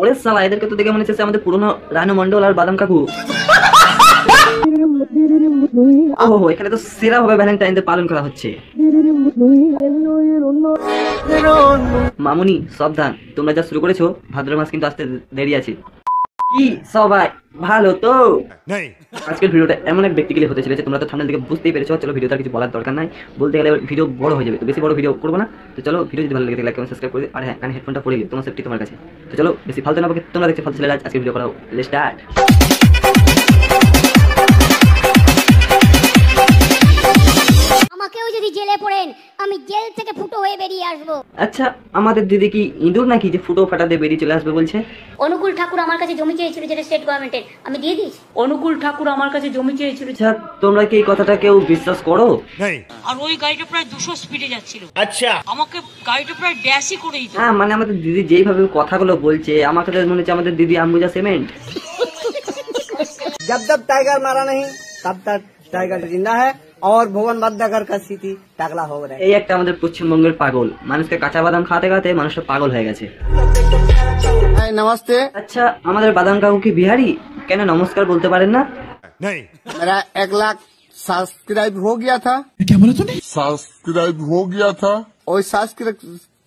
ওরে শালা, এদেরকে তো দেখে মনে হচ্ছে আমাদের পুরনো রানু মন্ডল আর বাদাম কাকু। ওহো, এখানে তো সেরা ভাবে ভ্যালেন্টাইন ডে পালন করা হচ্ছে। মামুনি সাবধান, তোমরা যা শুরু করেছো ভাদ্র মাস কিন্তু আসতে দেরি আছে। কি সবাই ভালো তো? আজকের ভিডিওটা এমন এক ব্যক্তিকে হতে চলেছে, তোমরা তো থাম্বনেল থেকে বুঝতেই পেরেছো। চলো, ভিডিওটা কিছু বলার দরকার নাই, বলতে গেলে ভিডিও বড় হয়ে যাবে, তো বেশি বড় ভিডিও করবো না। তো চলো, ভিডিও যদি ভালো লাগে লাইক কমেন্ট সাবস্ক্রাইব করে, আর হ্যাঁ, কানে হেডফোনটা পরে গেলে তোমার সেফটি তোমার কাছে। তো চলো, বেশি ফালতু না বকে তোমরা দেখতে ফালতু ছেলে আজকে ভিডিও করা লেটস স্টার্ট। আমাকেও যদি জেলে পড়েন, আমি জেল থেকে ফুটো হয়ে বেরিয়ে আসবো। আচ্ছা, আমাদের দিদি কি ইঁদুর নাকি যে ফুটো ফাটাতে বেরিয়ে চলে আসবে বলছে? অনুকূল ঠাকুর আমার কাছে জমি চেয়েছিল, যেটা স্টেট গভর্নমেন্টের, আমি দিয়ে দিয়েছি। অনুকূল ঠাকুর আমার কাছে জমি চেয়েছিল। আচ্ছা, তোমরা কি এই কথাটা কেউ বিশ্বাস করো? আর ওই গাড়িটা প্রায় 200 স্পিডে যাচ্ছিল। আচ্ছা, আমাকে গাড়িটা প্রায় ড্যাশই করে দিত। হ্যাঁ, মানে আমাদের দিদি যেইভাবে কথাগুলো বলছে, আমাকে তো মনে হচ্ছে আমাদের দিদি আম্বুজা সিমেন্ট। जब तक टाइगर मारा नहीं तब तक टाइगर जिंदा है और भुवन बाध्यकर का स्थिति टकला हो रहा है। এই একটা আমাদের পশ্চিমবঙ্গের পাগল, মানুষকে কাঁচা বাদাম খাতে খাতে মানুষটা পাগল হয়ে গেছে। नमस्ते, আচ্ছা, আমাদের বাদাম কাকু কি বিহারি? কেন নমস্কার বলতে পারেন না? मेरा 1 लाख सब्सक्राइब हो गया था। क्या बोला तूने? सब्सक्राइब हो गया था। और सब्सक्राइब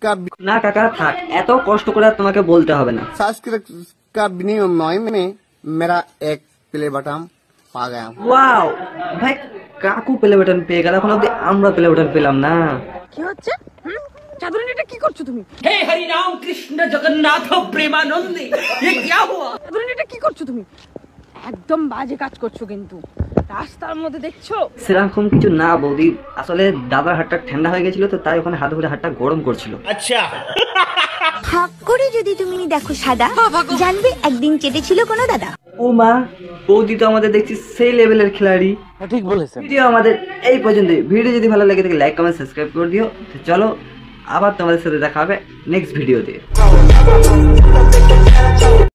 का না কাকা থাক, এত কষ্ট করে আর তোমাকে বলতে হবে না। सब्सक्राइब का विनिमय में मेरा एक प्ले बटन पा गया हूँ। ওয়াও ভাই, কাকু প্লে বাটন পেয়ে গেল, এখন অব্দি আমরা প্লে বাটন পেলাম না। কি হচ্ছে? চাঁদুরানী, এটা কি করছো তুমি? হে হরি রাম কৃষ্ণ জগন্নাথ প্রেমানন্দে, ये क्या हुआ? চাঁদুরানী, এটা কি করছো তুমি? একদম বাজে কাজ করছো কিন্তু। রাস্তার মধ্যে দেখছো? সেরকম কিছু না বৌদি, আসলে দাদার হাতটা ঠান্ডা হয়ে গেছিল, তো তাই ওখানে হাত ধরে হাতটা গরম করছিল। আচ্ছা, হাক করে যদি তুমি দেখো সাদা, জানবে একদিন চেটেছিল কোনো দাদা। ও মা, বৌদি তো আমাদের দেখছি সেই লেভেলের খেলাড়ি। ठीक बोलेছেন। ভিডিও আমাদের এই পর্যন্ত। ভিডিও যদি ভালো লাগে তাহলে লাইক কমেন্ট সাবস্ক্রাইব করে দিও। তো চলো, আবার তোমাদের সাথে দেখা হবে নেক্সট ভিডিওতে।